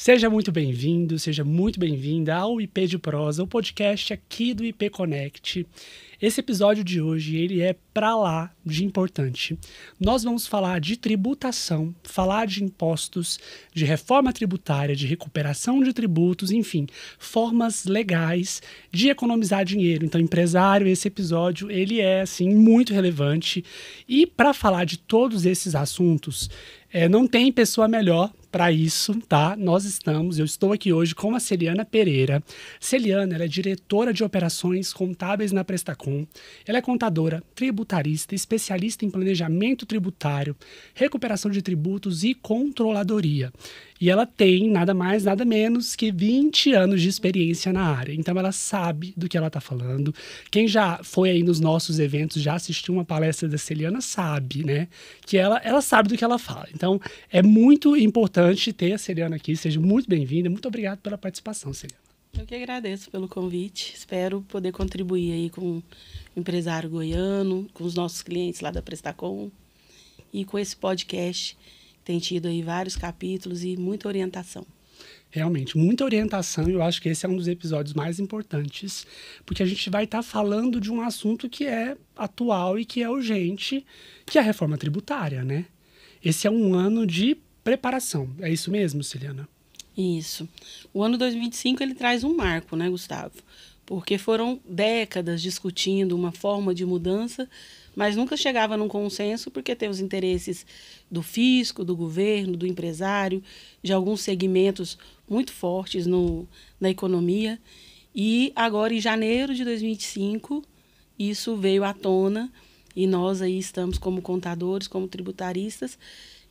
Seja muito bem-vindo, seja muito bem-vinda ao IP de Prosa, o podcast aqui do IP Connect. Esse episódio de hoje, ele é pra lá de importante. Nós vamos falar de tributação, falar de impostos, de reforma tributária, de recuperação de tributos, enfim, formas legais de economizar dinheiro. Então, empresário, esse episódio, ele é, assim, muito relevante. E para falar de todos esses assuntos, não tem pessoa melhor para isso, tá? Eu estou aqui hoje com a Celiana Pereira. Celiana, ela é diretora de operações contábeis na Prestacom. Ela é contadora, tributarista, especialista em planejamento tributário, recuperação de tributos e controladoria. E ela tem nada mais, nada menos que 20 anos de experiência na área. Então, ela sabe do que ela está falando. Quem já foi aí nos nossos eventos, já assistiu uma palestra da Celiana, sabe, né? Que ela sabe do que ela fala. Então, é muito importante ter a Celiana aqui. Seja muito bem-vinda. Muito obrigado pela participação, Celiana. Eu que agradeço pelo convite. Espero poder contribuir aí com o empresário goiano, com os nossos clientes lá da Prestacom e com esse podcast. Tem tido aí vários capítulos e muita orientação. Realmente, muita orientação. Eu acho que esse é um dos episódios mais importantes, porque a gente vai estar falando de um assunto que é atual e que é urgente, que é a reforma tributária, né? Esse é um ano de preparação. É isso mesmo, Celiana? Isso. O ano 2025 ele traz um marco, né, Gustavo? Porque foram décadas discutindo uma forma de mudança, mas nunca chegava num consenso porque tem os interesses do fisco, do governo, do empresário, de alguns segmentos muito fortes na economia. E agora, em janeiro de 2025, isso veio à tona e nós aí estamos como contadores, como tributaristas,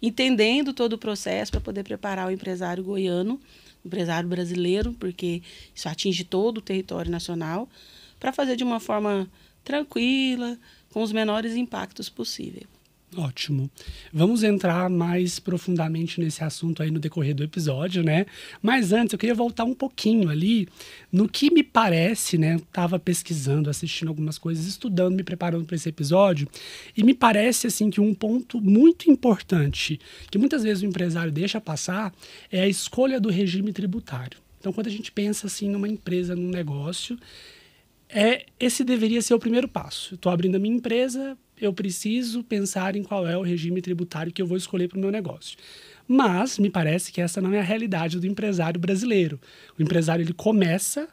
entendendo todo o processo para poder preparar o empresário goiano, o empresário brasileiro, porque isso atinge todo o território nacional, para fazer de uma forma tranquila, com os menores impactos possível. Ótimo. Vamos entrar mais profundamente nesse assunto aí no decorrer do episódio, né? Mas antes, eu queria voltar um pouquinho ali no que me parece, né? Estava pesquisando, assistindo algumas coisas, estudando, me preparando para esse episódio, e me parece, assim, que um ponto muito importante, que muitas vezes o empresário deixa passar, é a escolha do regime tributário. Então, quando a gente pensa, assim, numa empresa, num negócio, esse deveria ser o primeiro passo. Eu estou abrindo a minha empresa, eu preciso pensar em qual é o regime tributário que eu vou escolher para o meu negócio. Mas me parece que essa não é a realidade do empresário brasileiro. O empresário ele começa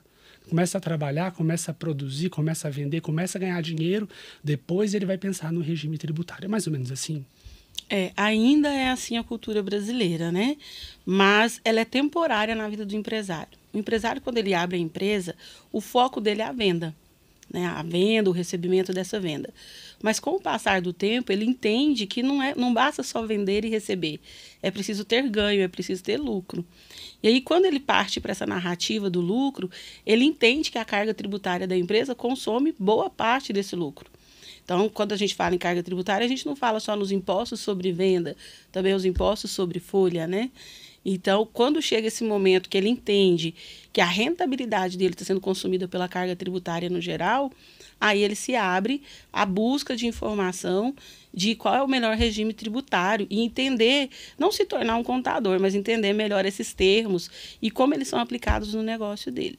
a trabalhar, começa a produzir, começa a vender, começa a ganhar dinheiro, depois ele vai pensar no regime tributário. É mais ou menos assim? Ainda é assim a cultura brasileira, né? Mas ela é temporária na vida do empresário. O empresário, quando ele abre a empresa, o foco dele é a venda, né? A venda, o recebimento dessa venda. Mas com o passar do tempo, ele entende que não basta só vender e receber. É preciso ter ganho, é preciso ter lucro. E aí, quando ele parte para essa narrativa do lucro, ele entende que a carga tributária da empresa consome boa parte desse lucro. Então, quando a gente fala em carga tributária, a gente não fala só nos impostos sobre venda, também os impostos sobre folha, né? Então, quando chega esse momento que ele entende que a rentabilidade dele está sendo consumida pela carga tributária no geral, aí ele se abre à busca de informação de qual é o melhor regime tributário e entender, não se tornar um contador, mas entender melhor esses termos e como eles são aplicados no negócio dele.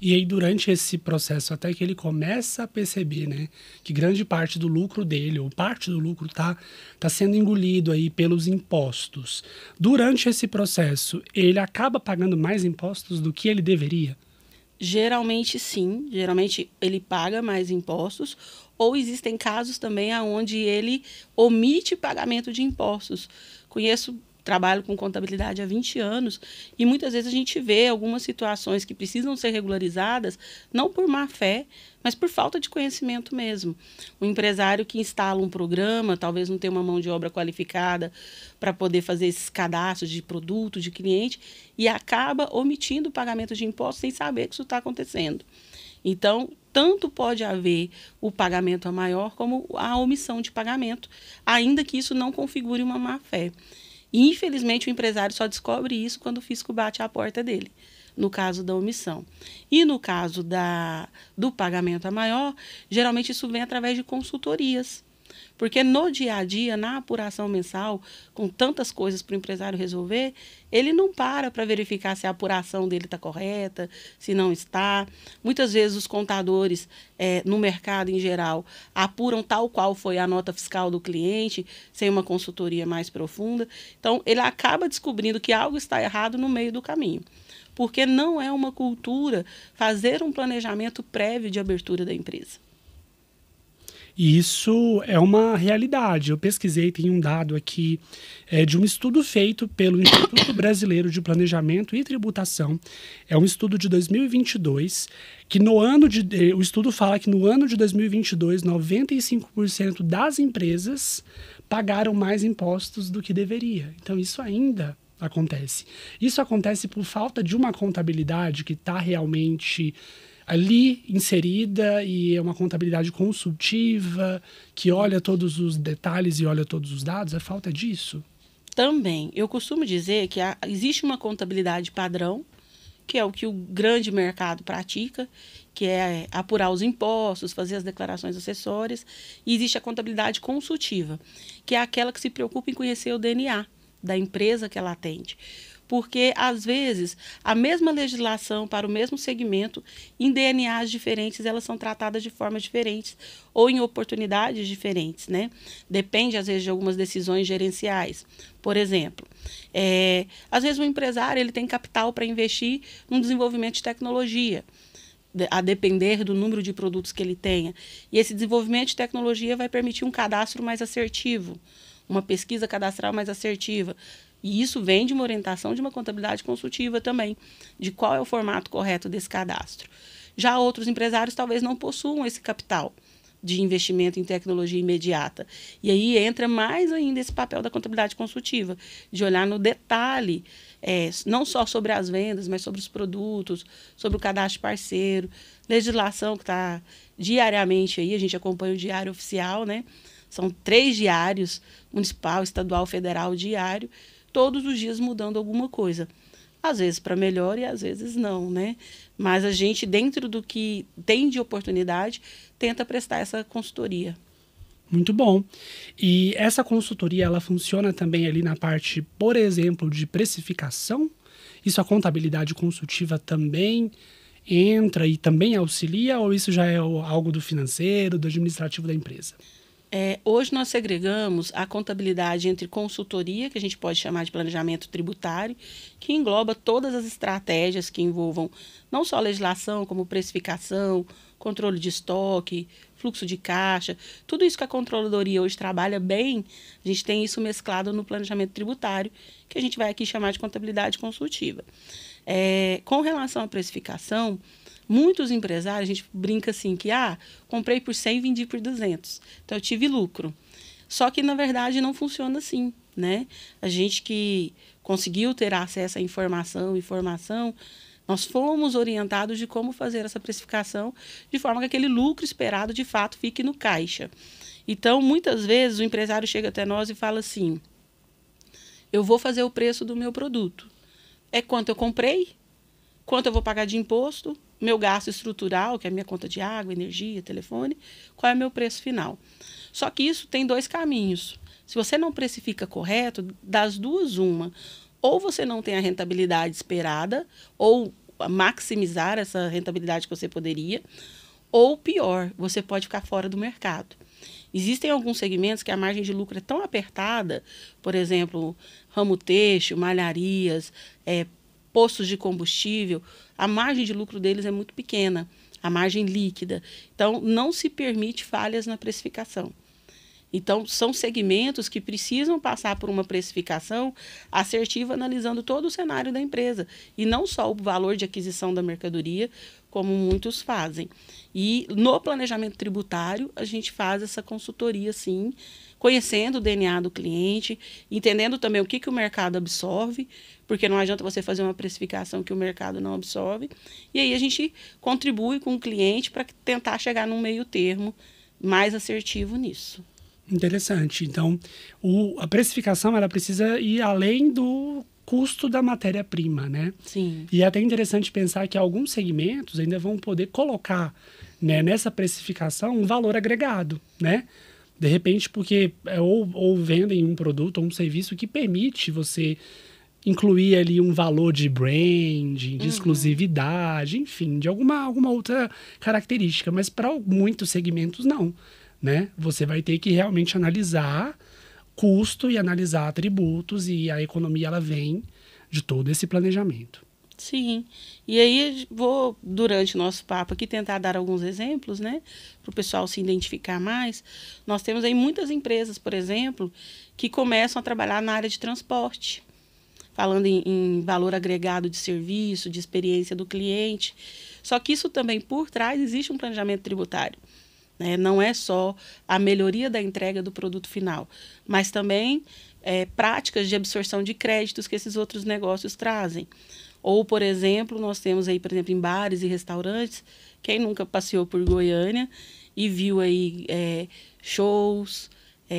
E aí, durante esse processo, até que ele começa a perceber, né, que grande parte do lucro dele, ou parte do lucro, tá sendo engolido aí pelos impostos. Durante esse processo, ele acaba pagando mais impostos do que ele deveria? Geralmente, sim. Geralmente, ele paga mais impostos, ou existem casos também onde ele omite pagamento de impostos. Trabalho com contabilidade há 20 anos e muitas vezes a gente vê algumas situações que precisam ser regularizadas, não por má fé, mas por falta de conhecimento mesmo. O empresário que instala um programa, talvez não tenha uma mão de obra qualificada para poder fazer esses cadastros de produto, de cliente, e acaba omitindo o pagamento de impostos sem saber que isso está acontecendo. Então, tanto pode haver o pagamento a maior como a omissão de pagamento, ainda que isso não configure uma má fé. E, infelizmente, o empresário só descobre isso quando o fisco bate à porta dele, no caso da omissão. E no caso do pagamento a maior, geralmente isso vem através de consultorias. Porque no dia a dia, na apuração mensal, com tantas coisas para o empresário resolver, ele não para verificar se a apuração dele está correta, se não está. Muitas vezes os contadores, no mercado em geral, apuram tal qual foi a nota fiscal do cliente, sem uma consultoria mais profunda. Então, ele acaba descobrindo que algo está errado no meio do caminho. Porque não é uma cultura fazer um planejamento prévio de abertura da empresa. E isso é uma realidade. Eu pesquisei, tem um dado aqui de um estudo feito pelo Instituto Brasileiro de Planejamento e Tributação. É um estudo de 2022, que o estudo fala que no ano de 2022, 95% das empresas pagaram mais impostos do que deveria. Então, isso ainda acontece. Isso acontece por falta de uma contabilidade que está realmente ali inserida, e é uma contabilidade consultiva, que olha todos os detalhes e olha todos os dados. É falta disso? Também. Eu costumo dizer que existe uma contabilidade padrão, que é o que o grande mercado pratica, que é apurar os impostos, fazer as declarações acessórias, e existe a contabilidade consultiva, que é aquela que se preocupa em conhecer o DNA da empresa que ela atende. Porque, às vezes, a mesma legislação para o mesmo segmento, em DNAs diferentes, elas são tratadas de formas diferentes ou em oportunidades diferentes, né? Depende, às vezes, de algumas decisões gerenciais. Por exemplo, às vezes o empresário ele tem capital para investir no desenvolvimento de tecnologia, a depender do número de produtos que ele tenha. E esse desenvolvimento de tecnologia vai permitir um cadastro mais assertivo, uma pesquisa cadastral mais assertiva. E isso vem de uma orientação de uma contabilidade consultiva também, de qual é o formato correto desse cadastro. Já outros empresários talvez não possuam esse capital de investimento em tecnologia imediata. E aí entra mais ainda esse papel da contabilidade consultiva, de olhar no detalhe, não só sobre as vendas, mas sobre os produtos, sobre o cadastro parceiro, legislação que está diariamente aí, a gente acompanha o diário oficial, né? São 3 diários, municipal, estadual, federal, diário, todos os dias mudando alguma coisa. Às vezes para melhor e às vezes não, né? Mas a gente, dentro do que tem de oportunidade, tenta prestar essa consultoria. Muito bom. E essa consultoria, ela funciona também ali na parte, por exemplo, de precificação? Isso a contabilidade consultiva também entra e também auxilia, ou isso já é algo do financeiro, do administrativo da empresa? Hoje nós segregamos a contabilidade entre consultoria, que a gente pode chamar de planejamento tributário, que engloba todas as estratégias que envolvam não só legislação, como precificação, controle de estoque, fluxo de caixa, tudo isso que a controladoria hoje trabalha bem, a gente tem isso mesclado no planejamento tributário, que a gente vai aqui chamar de contabilidade consultiva. Com relação à precificação, muitos empresários, a gente brinca assim que, comprei por 100 e vendi por 200. Então, eu tive lucro. Só que, na verdade, não funciona assim, né? A gente que conseguiu ter acesso à informação, nós fomos orientados de como fazer essa precificação de forma que aquele lucro esperado, de fato, fique no caixa. Então, muitas vezes, o empresário chega até nós e fala assim, eu vou fazer o preço do meu produto. É quanto eu comprei, quanto eu vou pagar de imposto, meu gasto estrutural, que é a minha conta de água, energia, telefone, qual é o meu preço final. Só que isso tem 2 caminhos. Se você não precifica correto, das duas, uma. Ou você não tem a rentabilidade esperada, ou maximizar essa rentabilidade que você poderia, ou pior, você pode ficar fora do mercado. Existem alguns segmentos que a margem de lucro é tão apertada, por exemplo, ramo têxtil, malharias, postos de combustível, a margem de lucro deles é muito pequena, a margem líquida. Então, não se permite falhas na precificação. Então, são segmentos que precisam passar por uma precificação assertiva, analisando todo o cenário da empresa, e não só o valor de aquisição da mercadoria, como muitos fazem. E no planejamento tributário, a gente faz essa consultoria, sim, conhecendo o DNA do cliente, entendendo também o que o mercado absorve, porque não adianta você fazer uma precificação que o mercado não absorve. E aí a gente contribui com o cliente para tentar chegar num meio termo mais assertivo nisso. Interessante. Então, a precificação ela precisa ir além do custo da matéria-prima, né? Sim. E é até interessante pensar que alguns segmentos ainda vão poder colocar, né, nessa precificação um valor agregado, né? De repente, porque ou vendem um produto ou um serviço que permite você incluir ali um valor de branding, de exclusividade, enfim, de alguma outra característica. Mas para muitos segmentos, não, né? Você vai ter que realmente analisar custo e analisar atributos, e a economia ela vem de todo esse planejamento. Sim. E aí vou, durante o nosso papo aqui, tentar dar alguns exemplos, né? Para o pessoal se identificar mais. Nós temos aí muitas empresas, por exemplo, que começam a trabalhar na área de transporte, falando em valor agregado de serviço, de experiência do cliente. Só que isso também, por trás, existe um planejamento tributário, né? Não é só a melhoria da entrega do produto final, mas também práticas de absorção de créditos que esses outros negócios trazem. Ou, por exemplo, nós temos aí, por exemplo, em bares e restaurantes, quem nunca passeou por Goiânia e viu aí shows,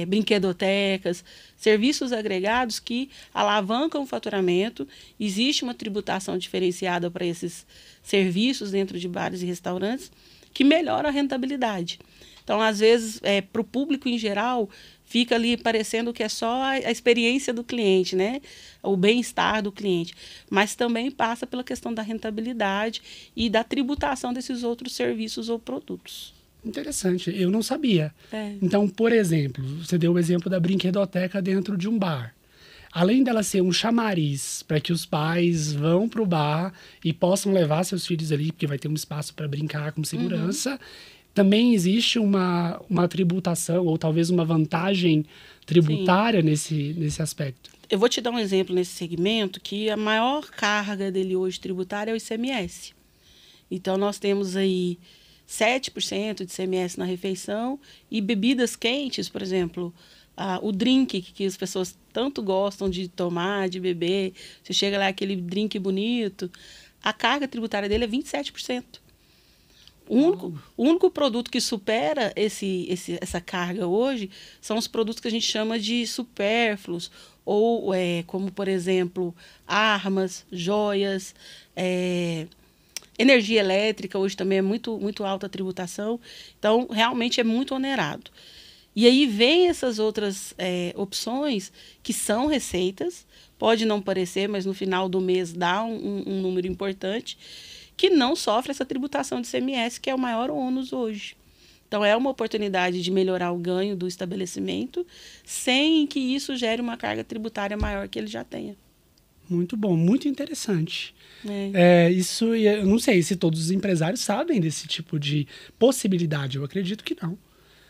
brinquedotecas, serviços agregados que alavancam o faturamento. Existe uma tributação diferenciada para esses serviços dentro de bares e restaurantes que melhora a rentabilidade. Então, às vezes, para o público em geral, fica ali parecendo que é só a experiência do cliente, né? O bem-estar do cliente. Mas também passa pela questão da rentabilidade e da tributação desses outros serviços ou produtos. Interessante, eu não sabia. Então, por exemplo, você deu o exemplo da brinquedoteca dentro de um bar. Além dela ser um chamariz para que os pais vão para o bar e possam levar seus filhos ali, porque vai ter um espaço para brincar com segurança, também existe uma tributação ou talvez uma vantagem tributária nesse aspecto. Eu vou te dar um exemplo nesse segmento que a maior carga dele hoje tributária é o ICMS. Então, nós temos aí 7% de ICMS na refeição e bebidas quentes, por exemplo, o drink que as pessoas tanto gostam de tomar, de beber. Você chega lá, aquele drink bonito, a carga tributária dele é 27%. O único produto que supera essa carga hoje são os produtos que a gente chama de supérfluos, ou como, por exemplo, armas, joias, energia elétrica, hoje também é muito, muito alta a tributação. Então, realmente é muito onerado. E aí vem essas outras opções que são receitas, pode não parecer, mas no final do mês dá um número importante, que não sofre essa tributação de ICMS, que é o maior ônus hoje. Então, é uma oportunidade de melhorar o ganho do estabelecimento sem que isso gere uma carga tributária maior que ele já tenha. Muito bom, muito interessante. Isso, eu não sei se todos os empresários sabem desse tipo de possibilidade, eu acredito que não.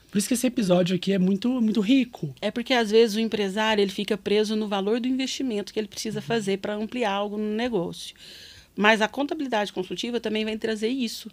Por isso que esse episódio aqui é muito, muito rico. É porque, às vezes, o empresário ele fica preso no valor do investimento que ele precisa fazer para ampliar algo no negócio. Mas a contabilidade consultiva também vai trazer isso,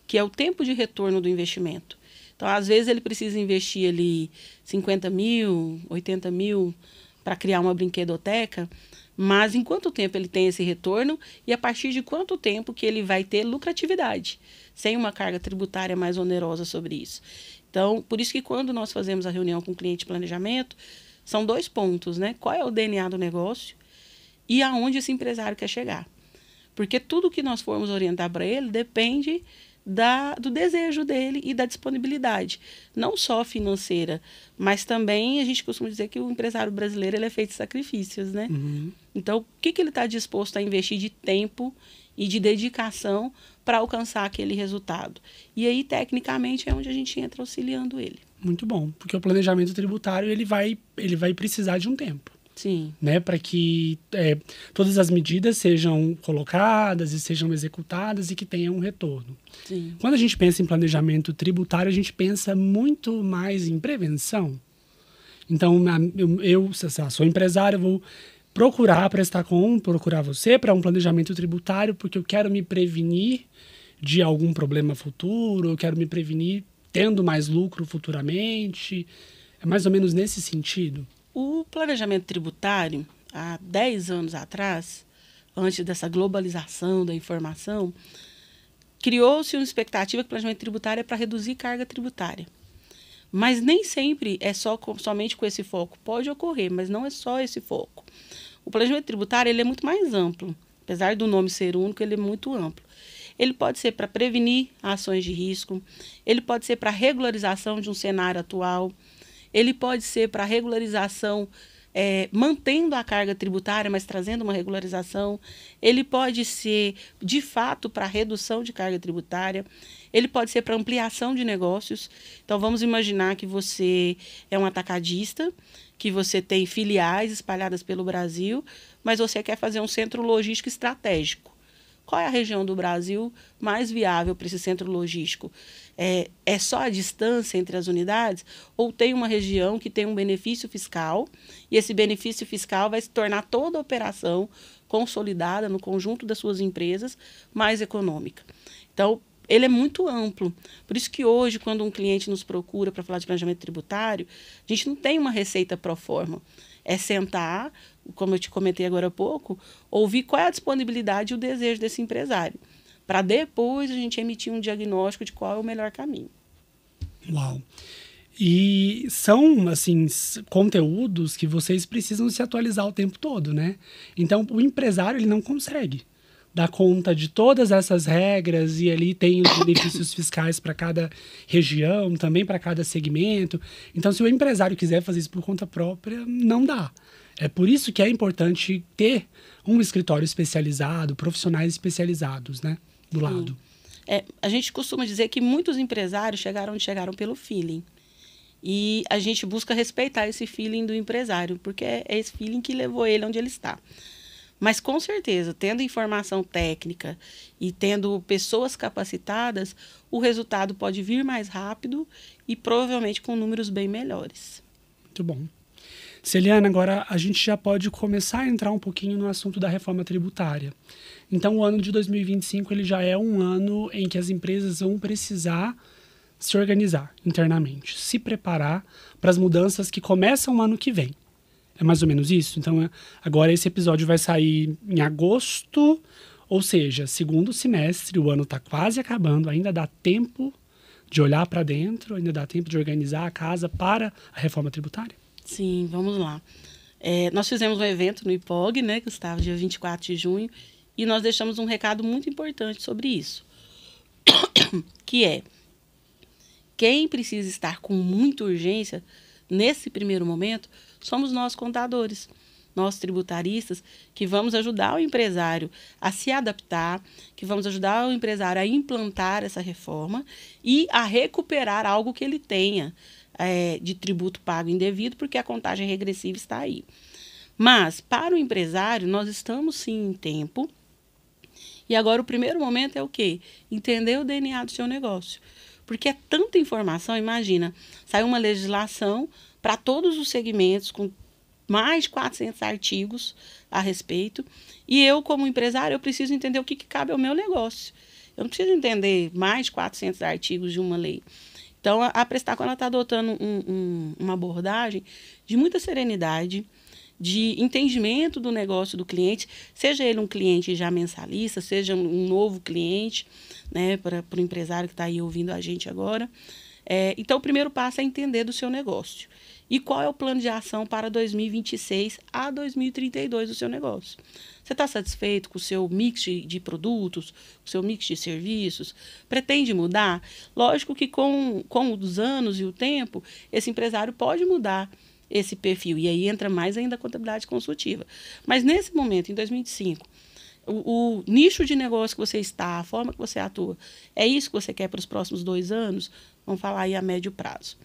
que é o tempo de retorno do investimento. Então, às vezes, ele precisa investir ali 50 mil, 80 mil para criar uma brinquedoteca, mas em quanto tempo ele tem esse retorno e a partir de quanto tempo que ele vai ter lucratividade, sem uma carga tributária mais onerosa sobre isso. Então, por isso que quando nós fazemos a reunião com o cliente de planejamento, são 2 pontos, né? Qual é o DNA do negócio e aonde esse empresário quer chegar. Porque tudo que nós formos orientar para ele depende do desejo dele e da disponibilidade. Não só financeira, mas também a gente costuma dizer que o empresário brasileiro ele é feito de sacrifícios, né? Então, o que ele está disposto a investir de tempo e de dedicação para alcançar aquele resultado? E aí, tecnicamente, é onde a gente entra auxiliando ele. Muito bom, porque o planejamento tributário ele vai precisar de um tempo. Sim. Né, para que todas as medidas sejam colocadas e sejam executadas e que tenham um retorno. Sim. Quando a gente pensa em planejamento tributário, a gente pensa muito mais em prevenção. Então, eu sou empresário, eu vou procurar você para um planejamento tributário porque eu quero me prevenir de algum problema futuro, eu quero me prevenir tendo mais lucro futuramente. É mais ou menos nesse sentido. O planejamento tributário, há 10 anos atrás, antes dessa globalização da informação, criou-se uma expectativa que o planejamento tributário é para reduzir carga tributária. Mas nem sempre é somente com esse foco. Pode ocorrer, mas não é só esse foco. O planejamento tributário ele é muito mais amplo. Apesar do nome ser único, ele é muito amplo. Ele pode ser para prevenir ações de risco, ele pode ser para regularização de um cenário atual, ele pode ser para regularização, mantendo a carga tributária, mas trazendo uma regularização. Ele pode ser, de fato, para redução de carga tributária. Ele pode ser para ampliação de negócios. Então, vamos imaginar que você é um atacadista, que você tem filiais espalhadas pelo Brasil, mas você quer fazer um centro logístico estratégico. Qual é a região do Brasil mais viável para esse centro logístico? É só a distância entre as unidades? Ou tem uma região que tem um benefício fiscal e esse benefício fiscal vai se tornar toda a operação consolidada no conjunto das suas empresas mais econômica? Então, ele é muito amplo. Por isso que hoje, quando um cliente nos procura para falar de planejamento tributário, a gente não tem uma receita pro forma. É sentar, como eu te comentei agora há pouco, ouvir qual é a disponibilidade e o desejo desse empresário, para depois a gente emitir um diagnóstico de qual é o melhor caminho. Uau! E são, assim, conteúdos que vocês precisam se atualizar o tempo todo, né? Então, o empresário, ele não consegue dar conta de todas essas regras, e ali tem os benefícios fiscais para cada região, também para cada segmento. Então, se o empresário quiser fazer isso por conta própria, não dá. É por isso que é importante ter um escritório especializado, profissionais especializados, né, do lado. A gente costuma dizer que muitos empresários chegaram pelo feeling. E a gente busca respeitar esse feeling do empresário, porque é esse feeling que levou ele onde ele está. Mas, com certeza, tendo informação técnica e tendo pessoas capacitadas, o resultado pode vir mais rápido e provavelmente com números bem melhores. Muito bom. Celiana, agora a gente já pode começar a entrar um pouquinho no assunto da reforma tributária. Então, o ano de 2025 ele já é um ano em que as empresas vão precisar se organizar internamente, se preparar para as mudanças que começam no ano que vem. É mais ou menos isso? Então, agora esse episódio vai sair em agosto, ou seja, segundo semestre, o ano está quase acabando, ainda dá tempo de olhar para dentro, ainda dá tempo de organizar a casa para a reforma tributária? Sim, vamos lá. Nós fizemos um evento no IPOG, né, Gustavo, dia 24 de junho, e nós deixamos um recado muito importante sobre isso, que é, quem precisa estar com muita urgência, nesse primeiro momento, somos nós contadores, nós tributaristas, que vamos ajudar o empresário a se adaptar, que vamos ajudar o empresário a implantar essa reforma e a recuperar algo que ele tenha de tributo pago indevido, porque a contagem regressiva está aí. Mas, para o empresário, nós estamos sim em tempo. E agora o primeiro momento é o quê? Entender o DNA do seu negócio. Porque é tanta informação, imagina, sai uma legislação para todos os segmentos, com mais de 400 artigos a respeito. E eu, como empresário, eu preciso entender o que cabe ao meu negócio. Eu não preciso entender mais de 400 artigos de uma lei. Então, a Prestaco está adotando uma abordagem de muita serenidade, de entendimento do negócio do cliente, seja ele um cliente já mensalista, seja um novo cliente, né, para o empresário que está aí ouvindo a gente agora. Então, o primeiro passo é entender do seu negócio. E qual é o plano de ação para 2026 a 2032 do seu negócio? Você está satisfeito com o seu mix de produtos, com o seu mix de serviços? Pretende mudar? Lógico que com os anos e o tempo, esse empresário pode mudar esse perfil. E aí entra mais ainda a contabilidade consultiva. Mas nesse momento, em 2025, o nicho de negócio que você está, a forma que você atua, é isso que você quer para os próximos 2 anos? Vamos falar aí a médio prazo.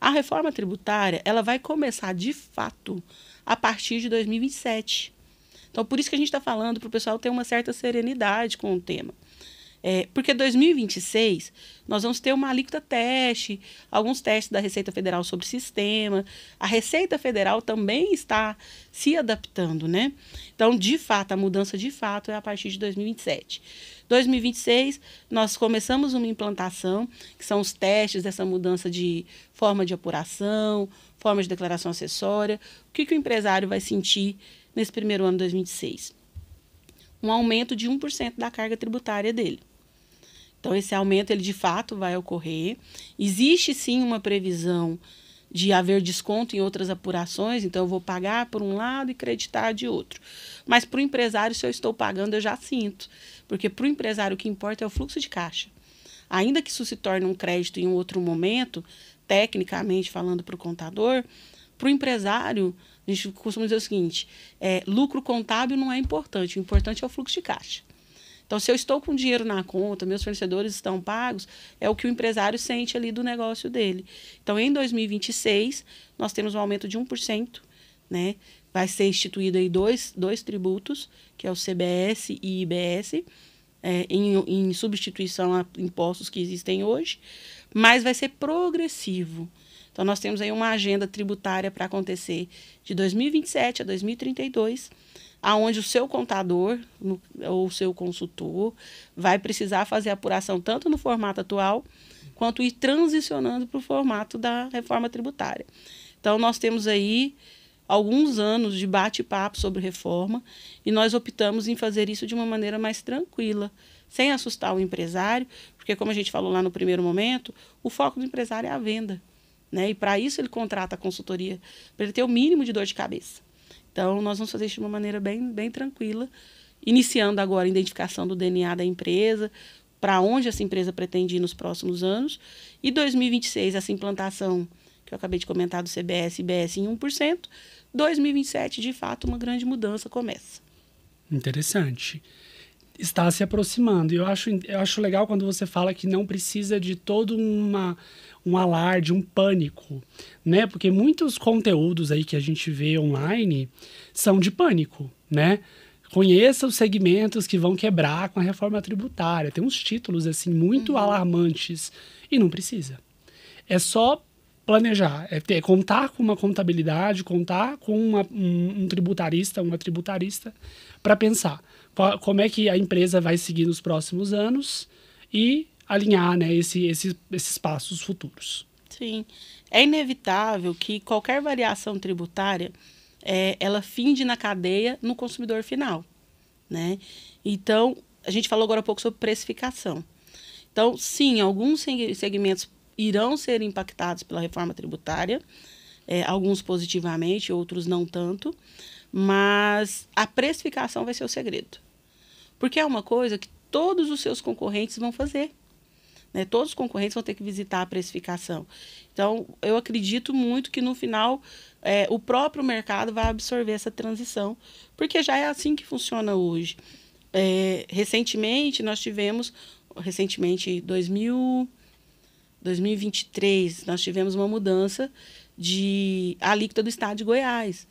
A reforma tributária, ela vai começar de fato a partir de 2027. Então, por isso que a gente está falando para o pessoal ter uma certa serenidade com o tema. Porque 2026, nós vamos ter uma alíquota teste, alguns testes da Receita Federal sobre o sistema. A Receita Federal também está se adaptando, né? Então, de fato, a mudança de fato é a partir de 2027. 2026, nós começamos uma implantação, que são os testes dessa mudança de forma de apuração, forma de declaração acessória. O que o empresário vai sentir nesse primeiro ano de 2026? Um aumento de 1% da carga tributária dele. Então, esse aumento, ele de fato vai ocorrer. Existe, sim, uma previsão de haver desconto em outras apurações, então eu vou pagar por um lado e creditar de outro. Mas para o empresário, se eu estou pagando, eu já sinto. Porque para o empresário o que importa é o fluxo de caixa. Ainda que isso se torne um crédito em um outro momento, tecnicamente falando para o contador, para o empresário, a gente costuma dizer o seguinte, lucro contábil não é importante, o importante é o fluxo de caixa. Então, se eu estou com dinheiro na conta, meus fornecedores estão pagos, é o que o empresário sente ali do negócio dele. Então, em 2026, nós temos um aumento de 1%, né? Vai ser instituído aí dois tributos, que é o CBS e IBS, em substituição a impostos que existem hoje, mas vai ser progressivo. Então, nós temos aí uma agenda tributária para acontecer de 2027 a 2032, aonde o seu contador ou o seu consultor vai precisar fazer apuração tanto no formato atual, quanto ir transicionando para o formato da reforma tributária. Então, nós temos aí alguns anos de bate-papo sobre reforma e nós optamos em fazer isso de uma maneira mais tranquila, sem assustar o empresário, porque, como a gente falou lá no primeiro momento, o foco do empresário é a venda, né? E para isso ele contrata a consultoria, para ele ter o mínimo de dor de cabeça. Então, nós vamos fazer isso de uma maneira bem tranquila, iniciando agora a identificação do DNA da empresa, para onde essa empresa pretende ir nos próximos anos, e 2026, essa implantação que eu acabei de comentar do CBS e IBS em 1%, 2027, de fato, uma grande mudança começa. Interessante. Está se aproximando. Eu acho legal quando você fala que não precisa de todo um alarde, um pânico, né? Porque muitos conteúdos aí que a gente vê online são de pânico, né? Conheça os segmentos que vão quebrar com a reforma tributária. Tem uns títulos assim muito alarmantes e não precisa. É só planejar, contar com uma contabilidade, contar com um tributarista, uma tributarista para pensar como é que a empresa vai seguir nos próximos anos e alinhar, né, esses passos futuros. Sim. É inevitável que qualquer variação tributária ela finde na cadeia no consumidor final, né? Então, a gente falou agora há pouco sobre precificação. Então, sim, alguns segmentos irão ser impactados pela reforma tributária, alguns positivamente, outros não tanto, mas a precificação vai ser o segredo. Porque é uma coisa que todos os seus concorrentes vão fazer, né? Todos os concorrentes vão ter que visitar a precificação. Então, eu acredito muito que no final o próprio mercado vai absorver essa transição, porque já é assim que funciona hoje. Recentemente, 2023, nós tivemos uma mudança de alíquota do estado de Goiás,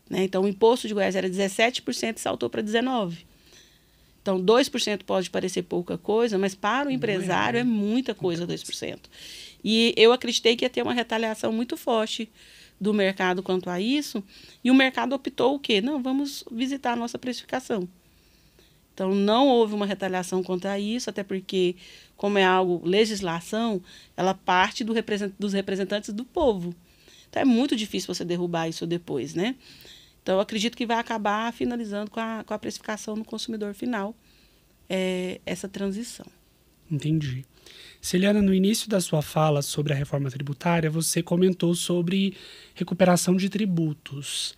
né? Então, o imposto de Goiás era 17% e saltou para 19%. Então, 2% pode parecer pouca coisa, mas para o empresário é muita coisa, 2%. E eu acreditei que ia ter uma retaliação muito forte do mercado quanto a isso, e o mercado optou o quê? Não, vamos visitar a nossa precificação. Então, não houve uma retaliação contra isso, até porque, como é algo, legislação, ela parte dos representantes do povo. Então, é muito difícil você derrubar isso depois, né? Então, eu acredito que vai acabar finalizando com a precificação no consumidor final, essa transição. Entendi. Celiana, no início da sua fala sobre a reforma tributária, você comentou sobre recuperação de tributos.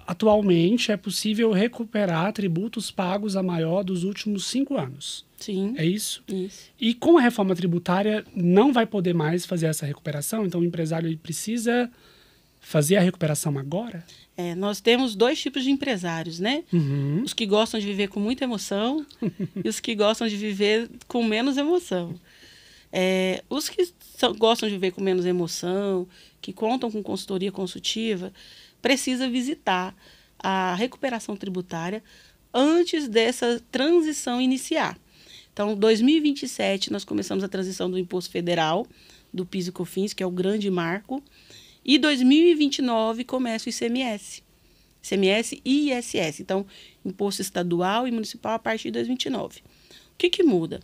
Atualmente, é possível recuperar tributos pagos a maior dos últimos 5 anos. Sim. É isso? Isso. E com a reforma tributária, não vai poder mais fazer essa recuperação? Então, o empresário precisa fazer a recuperação agora? Nós temos 2 tipos de empresários, né? Uhum. Os que gostam de viver com muita emoção e os que gostam de viver com menos emoção. Os que gostam de viver com menos emoção, que contam com consultoria consultiva, precisa visitar a recuperação tributária antes dessa transição iniciar. Então, em 2027, nós começamos a transição do imposto federal, do PIS e COFINS, que é o grande marco, e 2029 começa o ICMS e ISS. Então, imposto estadual e municipal a partir de 2029. O que muda?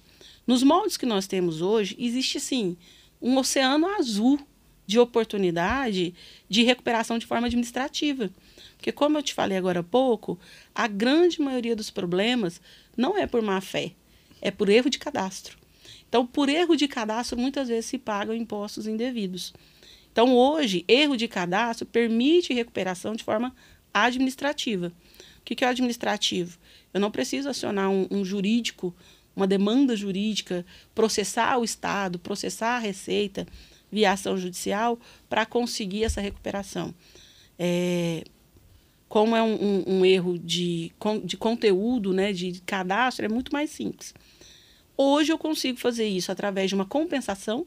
Nos moldes que nós temos hoje, existe, sim, um oceano azul de oportunidade de recuperação de forma administrativa. Porque, como eu te falei agora há pouco, a grande maioria dos problemas não é por má fé, é por erro de cadastro. Então, por erro de cadastro, muitas vezes se pagam impostos indevidos. Então, hoje, erro de cadastro permite recuperação de forma administrativa. O que é o administrativo? Eu não preciso acionar um jurídico, uma demanda jurídica, processar o Estado, processar a Receita, via ação judicial para conseguir essa recuperação. Como é um erro de conteúdo, né, de cadastro, é muito mais simples. Hoje eu consigo fazer isso através de uma compensação,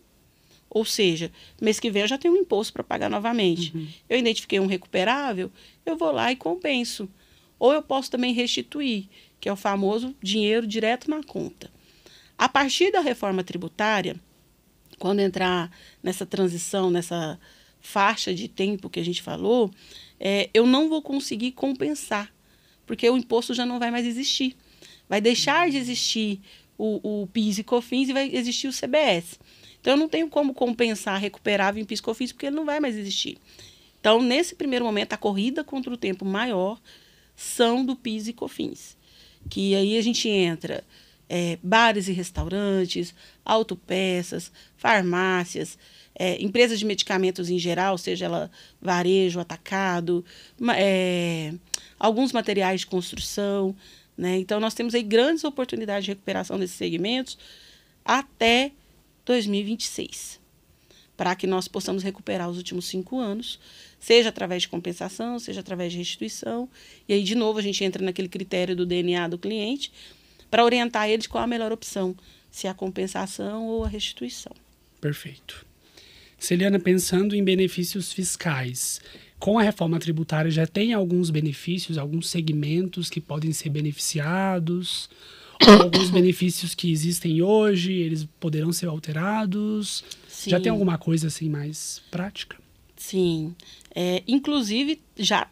ou seja, mês que vem eu já tenho um imposto para pagar novamente. Eu identifiquei um recuperável, eu vou lá e compenso. Ou eu posso também restituir, que é o famoso dinheiro direto na conta. A partir da reforma tributária, quando entrar nessa transição, nessa faixa de tempo que a gente falou, eu não vou conseguir compensar, porque o imposto já não vai mais existir. Vai deixar de existir o PIS e COFINS e vai existir o CBS. Então, eu não tenho como compensar recuperável em PIS e COFINS, porque ele não vai mais existir. Então, nesse primeiro momento, a corrida contra o tempo maior são do PIS e COFINS. Que aí a gente entra bares e restaurantes, autopeças, farmácias, empresas de medicamentos em geral, seja ela varejo, atacado, alguns materiais de construção, né? Então, nós temos aí grandes oportunidades de recuperação desses segmentos até 2026, para que nós possamos recuperar os últimos 5 anos, seja através de compensação, seja através de restituição. E aí, de novo, a gente entra naquele critério do DNA do cliente para orientar eles qual a melhor opção, se a compensação ou a restituição. Perfeito. Celiana, pensando em benefícios fiscais, com a reforma tributária já tem alguns benefícios, alguns segmentos que podem ser beneficiados, ou alguns benefícios que existem hoje, eles poderão ser alterados? Sim. Já tem alguma coisa assim mais prática? Sim. Inclusive, já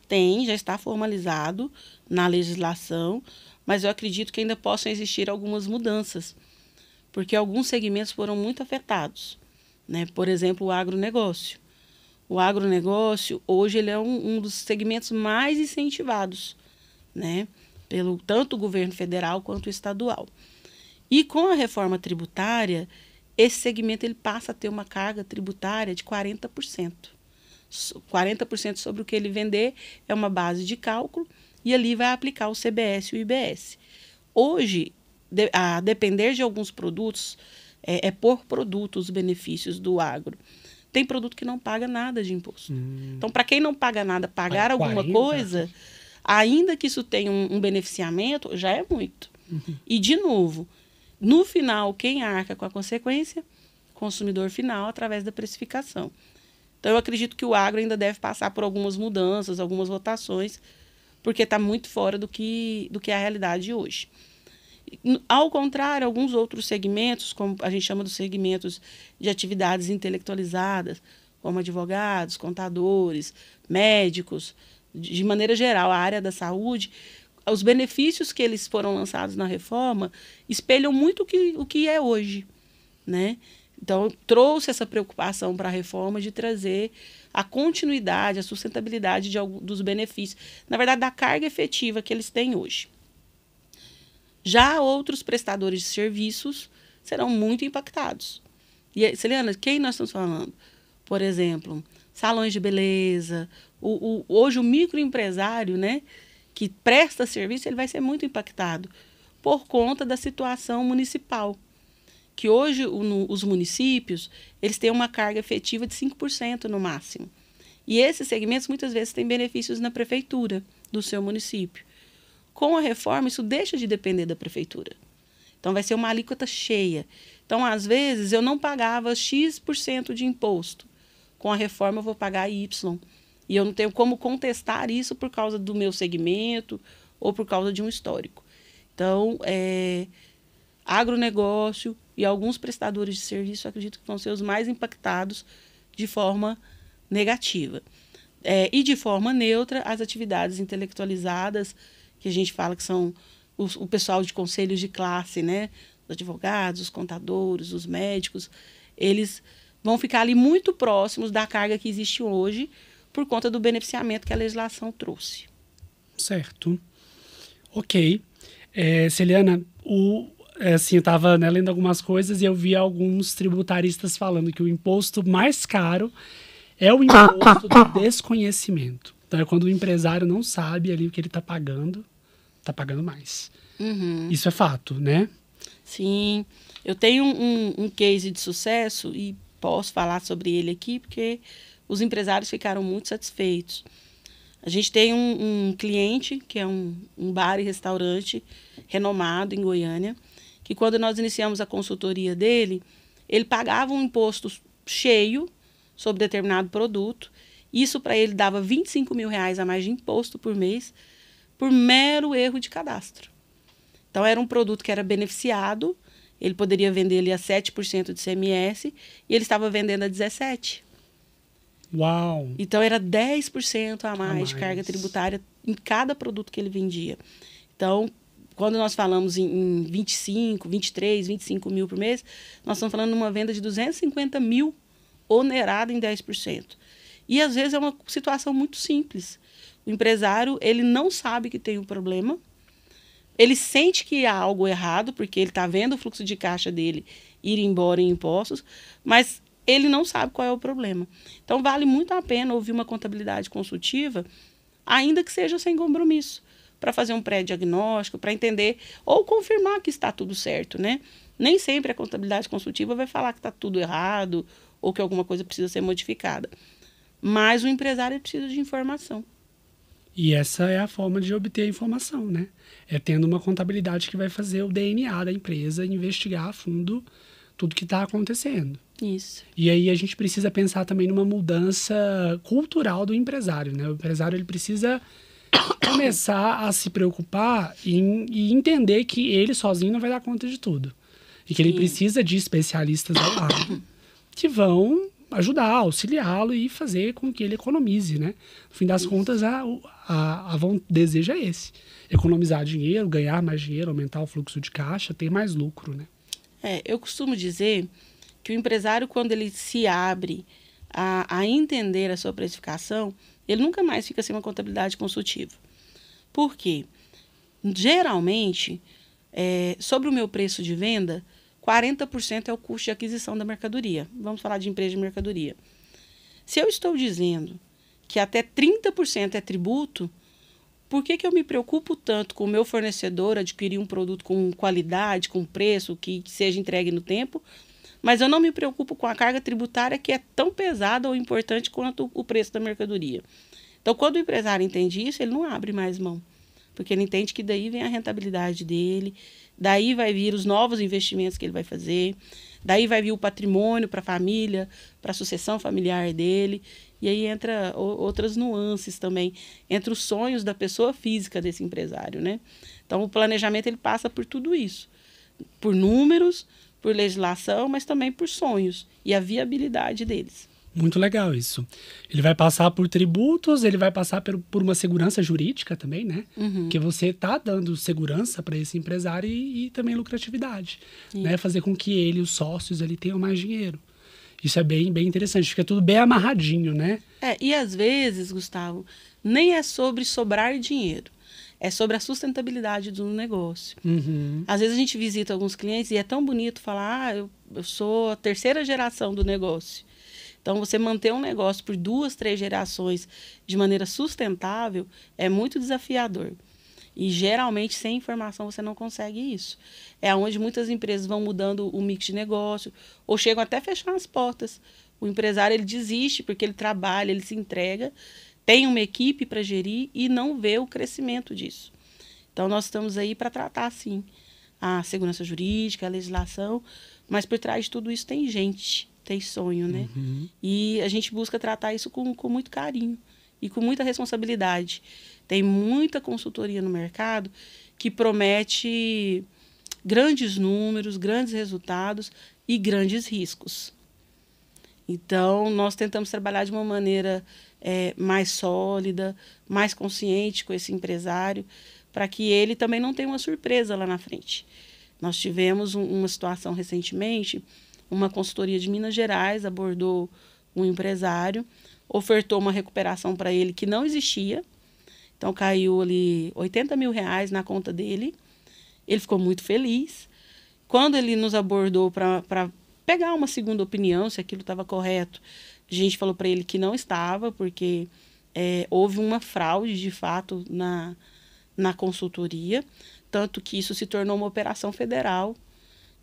está formalizado na legislação, mas eu acredito que ainda possam existir algumas mudanças, porque alguns segmentos foram muito afetados, né? Por exemplo, o agronegócio. O agronegócio, hoje, ele é um dos segmentos mais incentivados, né? Pelo tanto o governo federal quanto o estadual. E com a reforma tributária, esse segmento ele passa a ter uma carga tributária de 40%. 40% sobre o que ele vender é uma base de cálculo e ali vai aplicar o CBS e o IBS. Hoje, a depender de alguns produtos, por produto os benefícios do agro. Tem produto que não paga nada de imposto. Então, para quem não paga nada, pagar alguma coisa, ainda que isso tenha um beneficiamento, já é muito. E, de novo, no final, quem arca com a consequência? Consumidor final, através da precificação. Então, eu acredito que o agro ainda deve passar por algumas mudanças, algumas votações, porque está muito fora do que é a realidade hoje. Ao contrário, alguns outros segmentos, como a gente chama dos segmentos de atividades intelectualizadas, como advogados, contadores, médicos, de maneira geral, a área da saúde, os benefícios que eles foram lançados na reforma espelham muito o que é hoje, né? Então, trouxe essa preocupação para a reforma de trazer a continuidade, a sustentabilidade dos benefícios, na verdade, da carga efetiva que eles têm hoje. Já outros prestadores de serviços serão muito impactados. E, Celiana, quem nós estamos falando? Por exemplo, salões de beleza. Hoje, o microempresário, né, que presta serviço, ele vai ser muito impactado por conta da situação municipal. Que hoje, os municípios, eles têm uma carga efetiva de 5% no máximo. E esses segmentos, muitas vezes, têm benefícios na prefeitura do seu município. Com a reforma, isso deixa de depender da prefeitura. Então, vai ser uma alíquota cheia. Então, às vezes, eu não pagava X% de imposto. Com a reforma, eu vou pagar Y. E eu não tenho como contestar isso por causa do meu segmento ou por causa de um histórico. Então, agronegócio e alguns prestadores de serviço, acredito que vão ser os mais impactados de forma negativa. E de forma neutra, as atividades intelectualizadas, que a gente fala que são o pessoal de conselhos de classe, né? Os advogados, os contadores, os médicos, eles vão ficar ali muito próximos da carga que existe hoje por conta do beneficiamento que a legislação trouxe. Certo. Ok. Celiana, assim, eu estava, né, lendo algumas coisas e eu vi alguns tributaristas falando que o imposto mais caro é o imposto do desconhecimento. Então, é quando o empresário não sabe ali o que ele está pagando mais. Isso é fato, né? Sim. Eu tenho um case de sucesso e posso falar sobre ele aqui, porque os empresários ficaram muito satisfeitos. A gente tem um cliente, que é um bar e restaurante renomado em Goiânia, que quando nós iniciamos a consultoria dele, ele pagava um imposto cheio sobre determinado produto. Isso para ele dava R$ 25.000 a mais de imposto por mês, por mero erro de cadastro. Então era um produto que era beneficiado, ele poderia vender ali a 7% de CMS e ele estava vendendo a 17%. Uau! Então era 10% a mais de carga tributária em cada produto que ele vendia. Então, quando nós falamos em 25, 23, 25 mil por mês, nós estamos falando de uma venda de 250 mil onerada em 10%. E às vezes é uma situação muito simples. O empresário, ele não sabe que tem um problema, ele sente que há algo errado, porque ele está vendo o fluxo de caixa dele ir embora em impostos, mas ele não sabe qual é o problema. Então, vale muito a pena ouvir uma contabilidade consultiva, ainda que seja sem compromisso, para fazer um pré-diagnóstico, para entender ou confirmar que está tudo certo, né? Nem sempre a contabilidade consultiva vai falar que está tudo errado ou que alguma coisa precisa ser modificada. Mas o empresário precisa de informação. E essa é a forma de obter a informação, né? É tendo uma contabilidade que vai fazer o DNA da empresa e investigar a fundo tudo que está acontecendo. Isso. E aí a gente precisa pensar também numa mudança cultural do empresário, né? O empresário, ele precisa começar a se preocupar e entender que ele sozinho não vai dar conta de tudo. E que ele precisa de especialistas ao lado que vão ajudar, auxiliá-lo e fazer com que ele economize, né? No fim das contas, o desejo é esse. Economizar dinheiro, ganhar mais dinheiro, aumentar o fluxo de caixa, ter mais lucro, né? Eu costumo dizer que o empresário, quando ele se abre a entender a sua precificação, ele nunca mais fica sem uma contabilidade consultiva. Por quê? Geralmente, sobre o meu preço de venda, 40% é o custo de aquisição da mercadoria. Vamos falar de empresa de mercadoria. Se eu estou dizendo que até 30% é tributo, por que eu me preocupo tanto com o meu fornecedor adquirir um produto com qualidade, com preço, que seja entregue no tempo, mas eu não me preocupo com a carga tributária que é tão pesada ou importante quanto o preço da mercadoria? Então, quando o empresário entende isso, ele não abre mais mão, porque ele entende que daí vem a rentabilidade dele, daí vai vir os novos investimentos que ele vai fazer, daí vai vir o patrimônio para a família, para a sucessão familiar dele, e aí entra outras nuances também, entre os sonhos da pessoa física desse empresário, né? Então, o planejamento ele passa por tudo isso, por números, por legislação, mas também por sonhos e a viabilidade deles. Muito legal isso. Ele vai passar por tributos, ele vai passar por uma segurança jurídica também, né? Que você está dando segurança para esse empresário e também lucratividade, né? Fazer com que ele, os sócios, ali tenham mais dinheiro. Isso é bem, bem interessante, fica tudo bem amarradinho, né? E às vezes, Gustavo, nem é sobre sobrar dinheiro, é sobre a sustentabilidade do negócio. Às vezes a gente visita alguns clientes e é tão bonito falar, eu sou a terceira geração do negócio. Então, você manter um negócio por 2, 3 gerações de maneira sustentável é muito desafiador. E, geralmente, sem informação, você não consegue isso. É onde muitas empresas vão mudando o mix de negócio ou chegam até a fechar as portas. O empresário, ele desiste porque ele trabalha, ele se entrega, tem uma equipe para gerir e não vê o crescimento disso. Então, nós estamos aí para tratar, sim, a segurança jurídica, a legislação, mas por trás de tudo isso tem gente, tem sonho, né? E a gente busca tratar isso com muito carinho e com muita responsabilidade. Tem muita consultoria no mercado que promete grandes números, grandes resultados e grandes riscos. Então, nós tentamos trabalhar de uma maneira mais sólida, mais consciente com esse empresário, para que ele também não tenha uma surpresa lá na frente. Nós tivemos uma situação recentemente, uma consultoria de Minas Gerais abordou um empresário, ofertou uma recuperação para ele que não existia, então caiu ali R$80 mil na conta dele, ele ficou muito feliz. Quando ele nos abordou para pegar uma segunda opinião, se aquilo estava correto, a gente falou para ele que não estava, porque houve uma fraude de fato na consultoria, tanto que isso se tornou uma operação federal,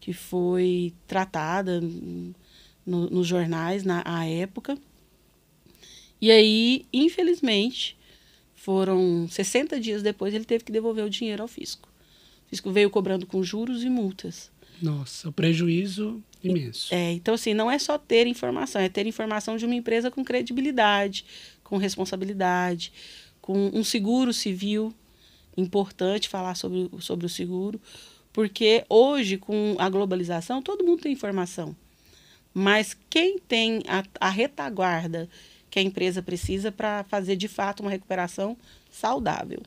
que foi tratada nos jornais à época. E aí, infelizmente, foram 60 dias depois, ele teve que devolver o dinheiro ao fisco. O fisco veio cobrando com juros e multas. Nossa, o prejuízo imenso. Então, assim, não é só ter informação, é ter informação de uma empresa com credibilidade, com responsabilidade, com um seguro civil. Importante falar sobre o seguro, porque hoje, com a globalização, todo mundo tem informação. Mas quem tem a retaguarda que a empresa precisa para fazer, de fato, uma recuperação saudável?